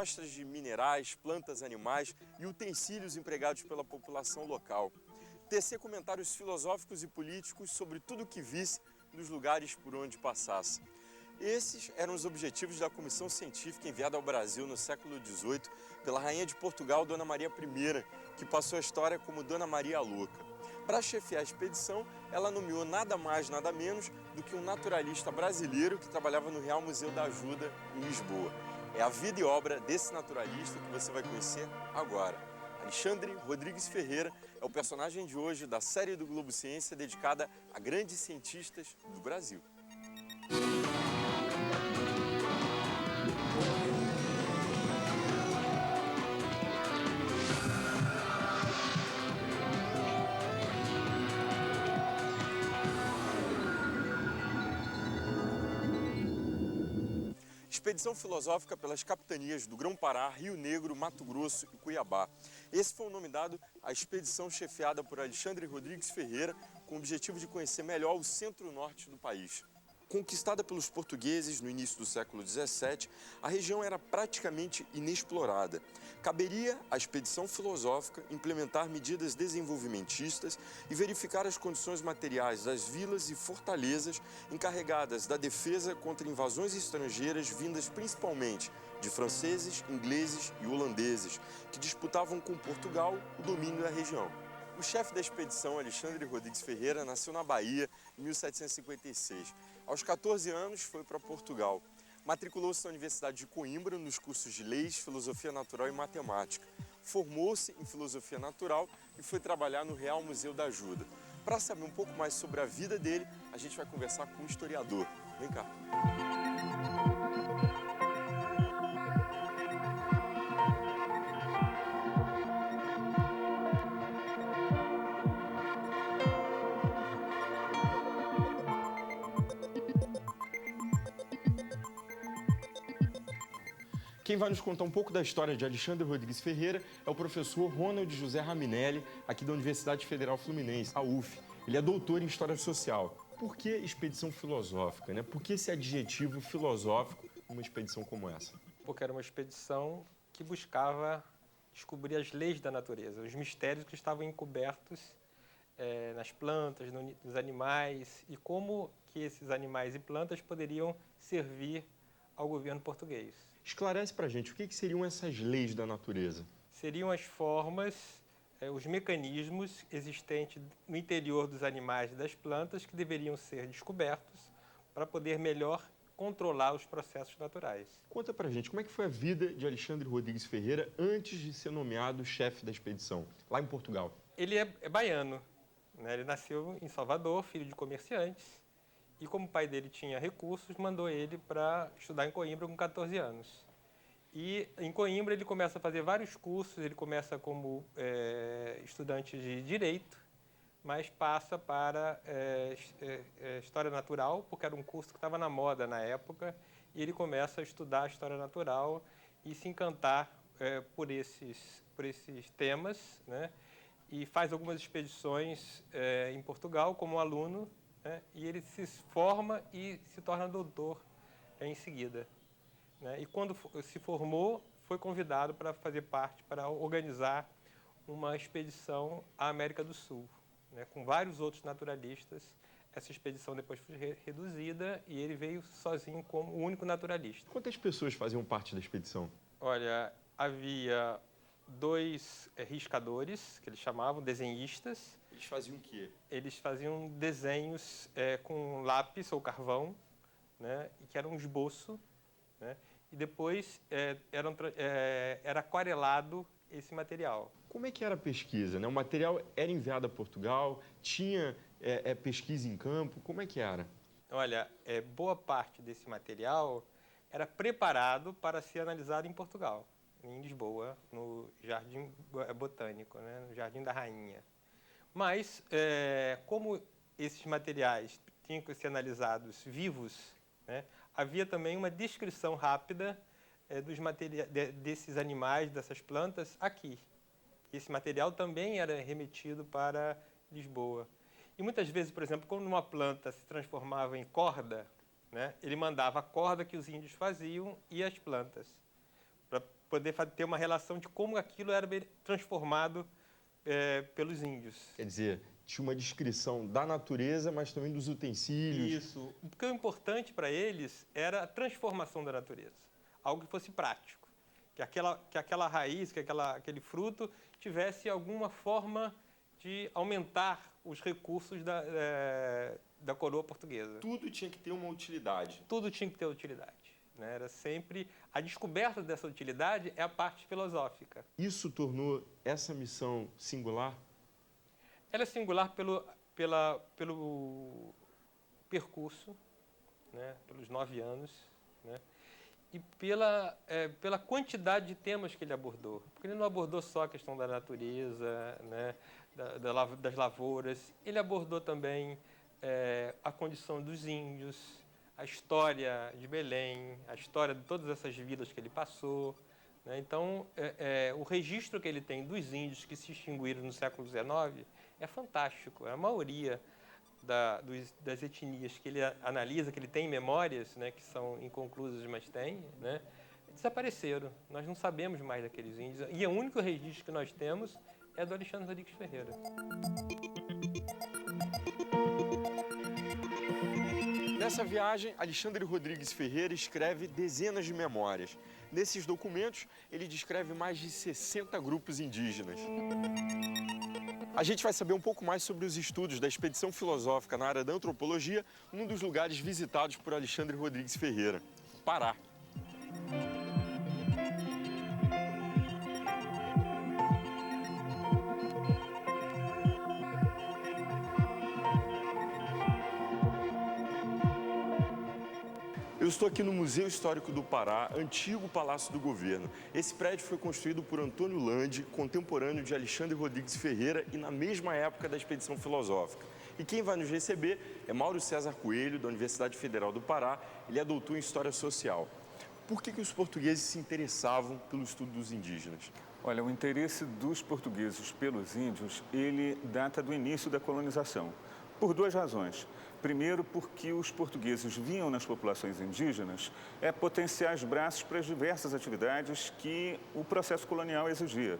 amostras de minerais, plantas, animais e utensílios empregados pela população local. Tecer comentários filosóficos e políticos sobre tudo o que visse nos lugares por onde passasse. Esses eram os objetivos da comissão científica enviada ao Brasil no século XVIII pela rainha de Portugal, Dona Maria I, que passou a história como Dona Maria a Louca. Para chefiar a expedição, ela nomeou nada mais, nada menos do que um naturalista brasileiro que trabalhava no Real Museu da Ajuda, em Lisboa. É a vida e obra desse naturalista que você vai conhecer agora. Alexandre Rodrigues Ferreira é o personagem de hoje da série do Globo Ciência dedicada a grandes cientistas do Brasil. Expedição filosófica pelas capitanias do Grão-Pará, Rio Negro, Mato Grosso e Cuiabá. Esse foi o nome dado à expedição chefiada por Alexandre Rodrigues Ferreira, com o objetivo de conhecer melhor o centro-norte do país. Conquistada pelos portugueses no início do século XVII, a região era praticamente inexplorada. Caberia à expedição filosófica implementar medidas desenvolvimentistas e verificar as condições materiais das vilas e fortalezas encarregadas da defesa contra invasões estrangeiras vindas principalmente de franceses, ingleses e holandeses, que disputavam com Portugal o domínio da região. O chefe da expedição, Alexandre Rodrigues Ferreira, nasceu na Bahia em 1756. Aos 14 anos, foi para Portugal. Matriculou-se na Universidade de Coimbra nos cursos de Leis, Filosofia Natural e Matemática. Formou-se em Filosofia Natural e foi trabalhar no Real Museu da Ajuda. Para saber um pouco mais sobre a vida dele, a gente vai conversar com um historiador. Vem cá. Quem vai nos contar um pouco da história de Alexandre Rodrigues Ferreira é o professor Ronald José Raminelli, aqui da Universidade Federal Fluminense, a UF. Ele é doutor em História Social. Por que expedição filosófica, né? Por que esse adjetivo filosófico numa expedição como essa? Porque era uma expedição que buscava descobrir as leis da natureza, os mistérios que estavam encobertos nas plantas, nos animais, e como que esses animais e plantas poderiam servir ao governo português. Esclarece pra gente o que seriam essas leis da natureza. Seriam as formas, os mecanismos existentes no interior dos animais e das plantas que deveriam ser descobertos para poder melhor controlar os processos naturais. Conta pra gente, como é que foi a vida de Alexandre Rodrigues Ferreira antes de ser nomeado chefe da expedição, lá em Portugal? Ele é baiano, né? Ele nasceu em Salvador, filho de comerciantes, e como o pai dele tinha recursos, mandou ele para estudar em Coimbra com 14 anos. E em Coimbra ele começa a fazer vários cursos, ele começa como estudante de Direito, mas passa para História Natural, porque era um curso que estava na moda na época, e ele começa a estudar História Natural e se encantar por esses temas, né? E faz algumas expedições em Portugal como aluno, né? E ele se forma e se torna doutor em seguida, né? E quando se formou, foi convidado para fazer parte, para organizar uma expedição à América do Sul, né? Com vários outros naturalistas. Essa expedição depois foi reduzida e ele veio sozinho como o único naturalista. Quantas pessoas faziam parte da expedição? Olha, havia 2 riscadores, que eles chamavam, desenhistas. Eles faziam o quê? Eles faziam desenhos com lápis ou carvão, né, e que era um esboço, né, e depois era aquarelado esse material. Como é que era a pesquisa, né? O material era enviado a Portugal, tinha pesquisa em campo, como é que era? Olha, boa parte desse material era preparado para ser analisado em Portugal, em Lisboa, no Jardim Botânico, né, no Jardim da Rainha. Mas, como esses materiais tinham que ser analisados vivos, né, havia também uma descrição rápida desses animais, dessas plantas, aqui. Esse material também era remetido para Lisboa. E muitas vezes, por exemplo, quando uma planta se transformava em corda, né, ele mandava a corda que os índios faziam e as plantas, para poder ter uma relação de como aquilo era transformado pelos índios. Quer dizer, tinha uma descrição da natureza, mas também dos utensílios. Isso. Porque o importante para eles era a transformação da natureza. Algo que fosse prático. Que aquela raiz, que aquele fruto tivesse alguma forma de aumentar os recursos da coroa portuguesa. Tudo tinha que ter uma utilidade. Tudo tinha que ter utilidade. Né? Era sempre a descoberta dessa utilidade é a parte filosófica. Isso tornou essa missão singular? Ela é singular pelo percurso, né? Pelos 9 anos, né? E pela quantidade de temas que ele abordou. Porque ele não abordou só a questão da natureza, né? Das lavouras, ele abordou também a condição dos índios, a história de Belém, a história de todas essas vilas que ele passou. Né? Então, o registro que ele tem dos índios que se extinguiram no século XIX é fantástico. A maioria das etnias que ele analisa, que ele tem memórias, né, que são inconclusas, mas tem, né, desapareceram. Nós não sabemos mais daqueles índios. E o único registro que nós temos é do Alexandre Rodrigues Ferreira. Nessa viagem, Alexandre Rodrigues Ferreira escreve dezenas de memórias. Nesses documentos, ele descreve mais de 60 grupos indígenas. A gente vai saber um pouco mais sobre os estudos da expedição filosófica na área da antropologia, num dos lugares visitados por Alexandre Rodrigues Ferreira, o Pará. Eu estou aqui no Museu Histórico do Pará, antigo Palácio do Governo. Esse prédio foi construído por Antônio Lande, contemporâneo de Alexandre Rodrigues Ferreira e na mesma época da expedição filosófica. E quem vai nos receber é Mauro César Coelho, da Universidade Federal do Pará. Ele é doutor em História Social. Por que os portugueses se interessavam pelo estudo dos indígenas? Olha, o interesse dos portugueses pelos índios, ele data do início da colonização, por 2 razões. Primeiro, porque os portugueses viam nas populações indígenas potenciais braços para as diversas atividades que o processo colonial exigia.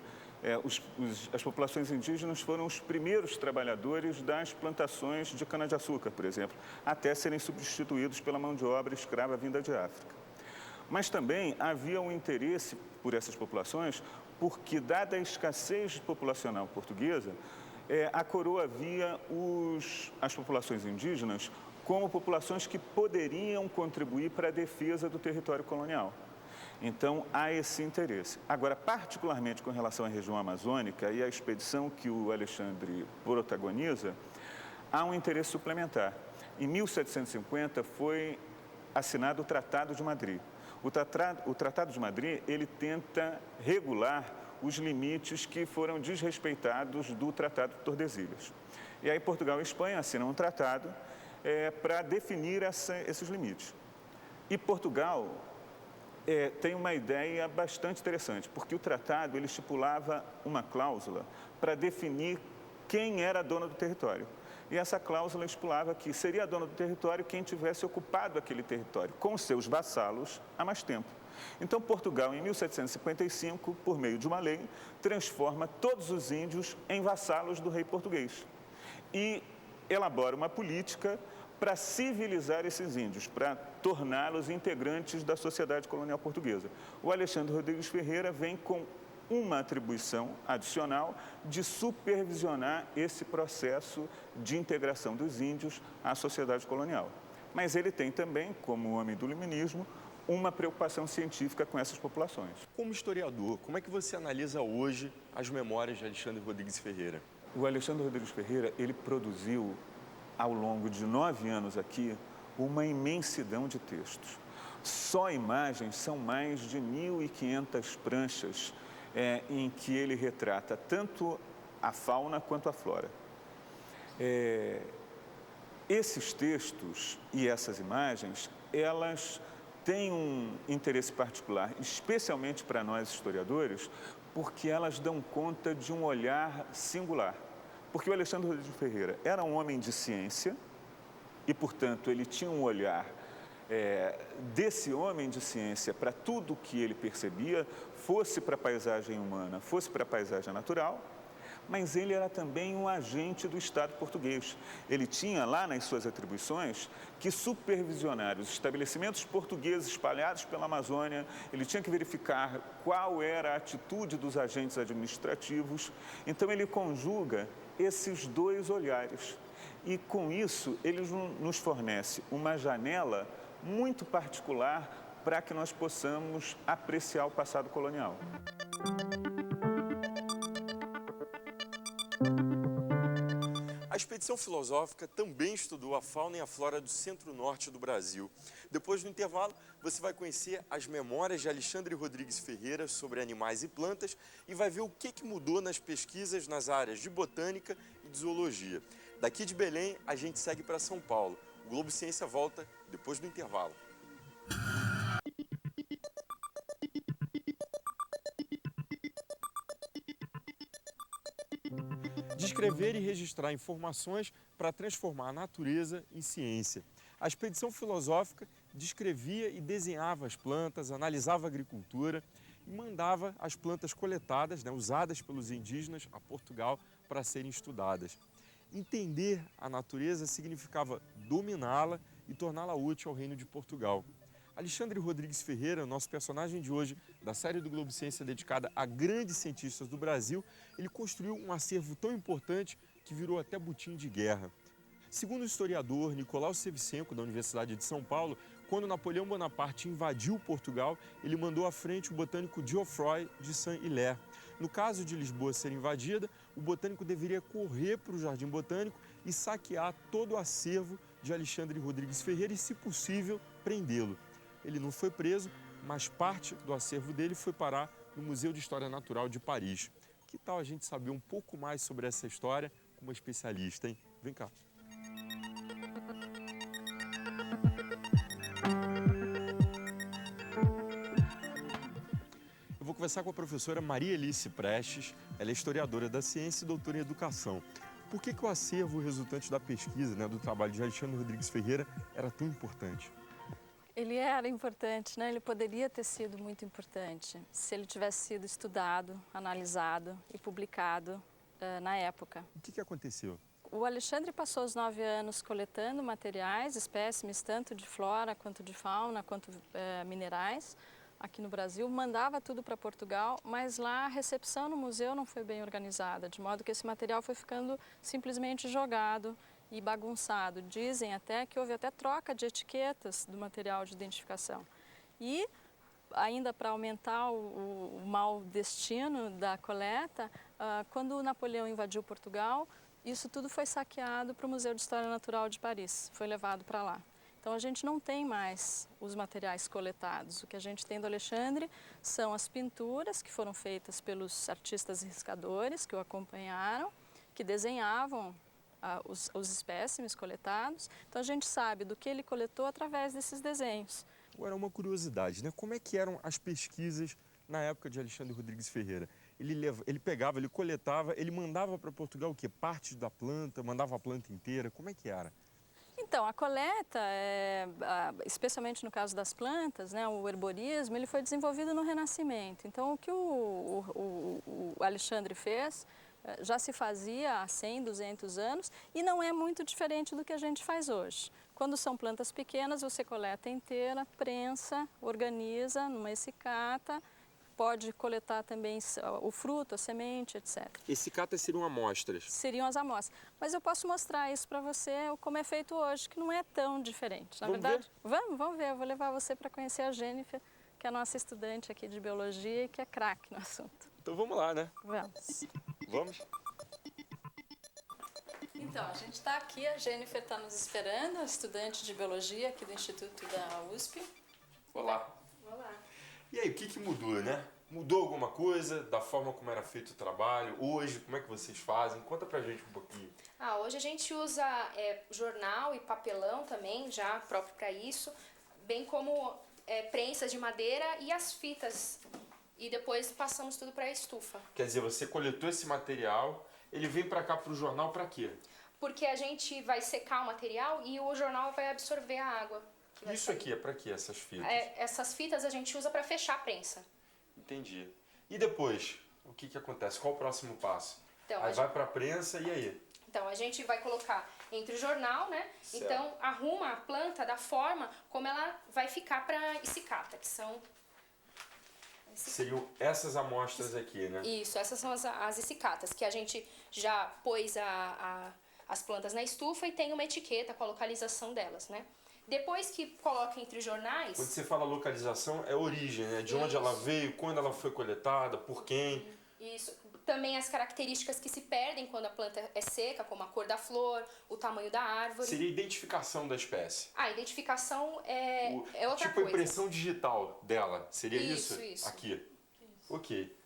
As populações indígenas foram os primeiros trabalhadores das plantações de cana-de-açúcar, por exemplo, até serem substituídos pela mão de obra escrava vinda de África. Mas também havia um interesse por essas populações, porque, dada a escassez populacional portuguesa, a coroa via as populações indígenas como populações que poderiam contribuir para a defesa do território colonial. Então, há esse interesse. Agora, particularmente com relação à região amazônica e à expedição que o Alexandre protagoniza, há um interesse suplementar. Em 1750 foi assinado o Tratado de Madrid. O Tratado de Madrid, ele tenta regular os limites que foram desrespeitados do Tratado de Tordesilhas. E aí Portugal e Espanha assinam um tratado para definir esses limites. E Portugal tem uma ideia bastante interessante, porque o tratado ele estipulava uma cláusula para definir quem era dono do território. E essa cláusula estipulava que seria dono do território quem tivesse ocupado aquele território com seus vassalos há mais tempo. Então, Portugal, em 1755, por meio de uma lei, transforma todos os índios em vassalos do rei português e elabora uma política para civilizar esses índios, para torná-los integrantes da sociedade colonial portuguesa. O Alexandre Rodrigues Ferreira vem com uma atribuição adicional de supervisionar esse processo de integração dos índios à sociedade colonial. Mas ele tem também, como homem do iluminismo, uma preocupação científica com essas populações. Como historiador, como é que você analisa hoje as memórias de Alexandre Rodrigues Ferreira? O Alexandre Rodrigues Ferreira, ele produziu, ao longo de 9 anos aqui, uma imensidão de textos. Só imagens são mais de 1.500 pranchas em que ele retrata tanto a fauna quanto a flora. Esses textos e essas imagens, elas têm um interesse particular, especialmente para nós historiadores, porque elas dão conta de um olhar singular. Porque o Alexandre Rodrigues Ferreira era um homem de ciência e, portanto, ele tinha um olhar desse homem de ciência para tudo que ele percebia, fosse para a paisagem humana, fosse para a paisagem natural, mas ele era também um agente do Estado português. Ele tinha lá nas suas atribuições que supervisionar os estabelecimentos portugueses espalhados pela Amazônia, ele tinha que verificar qual era a atitude dos agentes administrativos. Então ele conjuga esses dois olhares e com isso ele nos fornece uma janela muito particular para que nós possamos apreciar o passado colonial. A expedição filosófica também estudou a fauna e a flora do centro-norte do Brasil. Depois do intervalo, você vai conhecer as memórias de Alexandre Rodrigues Ferreira sobre animais e plantas e vai ver o que mudou nas pesquisas nas áreas de botânica e de zoologia. Daqui de Belém, a gente segue para São Paulo. O Globo Ciência volta depois do intervalo. Descrever e registrar informações para transformar a natureza em ciência. A expedição filosófica descrevia e desenhava as plantas, analisava a agricultura e mandava as plantas coletadas, usadas pelos indígenas a Portugal para serem estudadas. Entender a natureza significava dominá-la e torná-la útil ao Reino de Portugal. Alexandre Rodrigues Ferreira, nosso personagem de hoje, da série do Globo Ciência dedicada a grandes cientistas do Brasil, ele construiu um acervo tão importante que virou até butim de guerra. Segundo o historiador Nicolau Sevchenko, da Universidade de São Paulo, quando Napoleão Bonaparte invadiu Portugal, ele mandou à frente o botânico Geoffroy de Saint-Hilaire. No caso de Lisboa ser invadida, o botânico deveria correr para o Jardim Botânico e saquear todo o acervo de Alexandre Rodrigues Ferreira e, se possível, prendê-lo. Ele não foi preso, mas parte do acervo dele foi parar no Museu de História Natural de Paris. Que tal a gente saber um pouco mais sobre essa história com uma especialista, hein? Vem cá. Eu vou conversar com a professora Maria Elice Prestes. Ela é historiadora da ciência e doutora em educação. Por que o acervo resultante da pesquisa, do trabalho de Alexandre Rodrigues Ferreira, era tão importante? Ele era importante, ele poderia ter sido muito importante se ele tivesse sido estudado, analisado e publicado na época. O que aconteceu? O Alexandre passou os 9 anos coletando materiais, espécimes, tanto de flora, quanto de fauna, quanto minerais, aqui no Brasil. Mandava tudo para Portugal, mas lá a recepção no museu não foi bem organizada, de modo que esse material foi ficando simplesmente jogado e bagunçado. Dizem até que houve até troca de etiquetas do material de identificação. E, ainda para aumentar o mau destino da coleta, quando o Napoleão invadiu Portugal, isso tudo foi saqueado para o Museu de História Natural de Paris, foi levado para lá. Então a gente não tem mais os materiais coletados. O que a gente tem do Alexandre são as pinturas que foram feitas pelos artistas riscadores que o acompanharam, que desenhavam os espécimes coletados. Então a gente sabe do que ele coletou através desses desenhos. Agora, uma curiosidade, Como é que eram as pesquisas na época de Alexandre Rodrigues Ferreira? Ele pegava, ele coletava, ele mandava para Portugal o quê? Parte da planta, mandava a planta inteira, como é que era? Então, a coleta, especialmente no caso das plantas, o herborismo, ele foi desenvolvido no Renascimento. Então, o que o Alexandre fez já se fazia há 100, 200 anos e não é muito diferente do que a gente faz hoje. Quando são plantas pequenas, você coleta inteira, prensa, organiza numa essicata, pode coletar também o fruto, a semente, etc. Essicatas seriam amostras? Seriam as amostras. Mas eu posso mostrar isso para você, como é feito hoje, que não é tão diferente. Na verdade, vamos ver. Eu vou levar você para conhecer a Jennifer, que é a nossa estudante aqui de biologia e que é craque no assunto. Então vamos lá, Vamos. Vamos? Então, a gente está aqui, a Jennifer está nos esperando, a estudante de biologia aqui do Instituto da USP. Olá. Olá. E aí, o que mudou, Mudou alguma coisa da forma como era feito o trabalho? Hoje, como é que vocês fazem? Conta pra gente um pouquinho. Hoje a gente usa jornal e papelão também, já próprio para isso, bem como prensas de madeira e as fitas. E depois passamos tudo para a estufa. Quer dizer, você coletou esse material, ele vem pra cá pro jornal pra quê? Porque a gente vai secar o material e o jornal vai absorver a água que vai Isso sair. aqui é para quê, essas fitas? Essas fitas a gente usa para fechar a prensa. Entendi. E depois, o que acontece? Qual o próximo passo? Então, Aí vai para a prensa e aí? Então, a gente vai colocar entre o jornal, né? Certo. Então, arruma a planta da forma como ela vai ficar para essicata, que são... Seriam essas amostras aqui, né? Isso, essas são as essicatas, que a gente já pôs as plantas na estufa e tem uma etiqueta com a localização delas, né? Depois que coloca entre os jornais... Quando você fala localização, é origem, né? De onde ela veio, quando ela foi coletada, por quem. Isso. Também as características que se perdem quando a planta é seca, como a cor da flor, o tamanho da árvore. Seria a identificação da espécie. A identificação é outra tipo coisa. a impressão digital dela, seria isso? Isso. Aqui. Isso. Ok.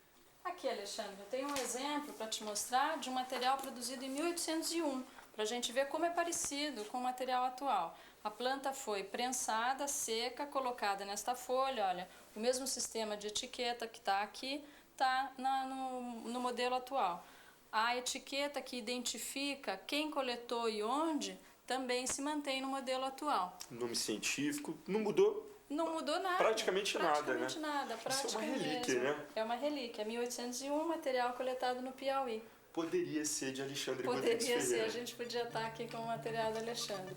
Aqui, Alexandre, eu tenho um exemplo para te mostrar de um material produzido em 1801, para a gente ver como é parecido com o material atual. A planta foi prensada, seca, colocada nesta folha, olha, o mesmo sistema de etiqueta que está aqui, está no modelo atual. A etiqueta que identifica quem coletou e onde também se mantém no modelo atual. Nome científico, não mudou Não mudou nada. praticamente nada, né? Praticamente nada, prática Isso é uma relíquia, mesmo. né? É uma relíquia, 1801, material coletado no Piauí. Poderia ser de Alexandre Rodrigues Poderia ser, Ferreira. a gente podia estar aqui com o material do Alexandre.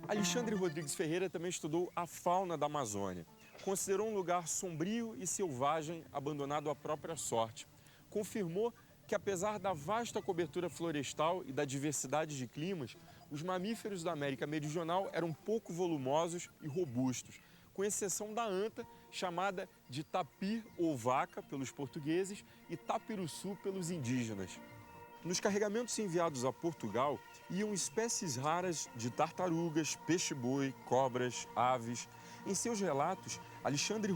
Alexandre Rodrigues Ferreira também estudou a fauna da Amazônia. Considerou um lugar sombrio e selvagem, abandonado à própria sorte. Confirmou que, apesar da vasta cobertura florestal e da diversidade de climas, os mamíferos da América Meridional eram pouco volumosos e robustos, com exceção da anta, chamada de tapir ou vaca pelos portugueses e tapiruçu pelos indígenas. Nos carregamentos enviados a Portugal, iam espécies raras de tartarugas, peixe-boi, cobras, aves. Em seus relatos, Alexandre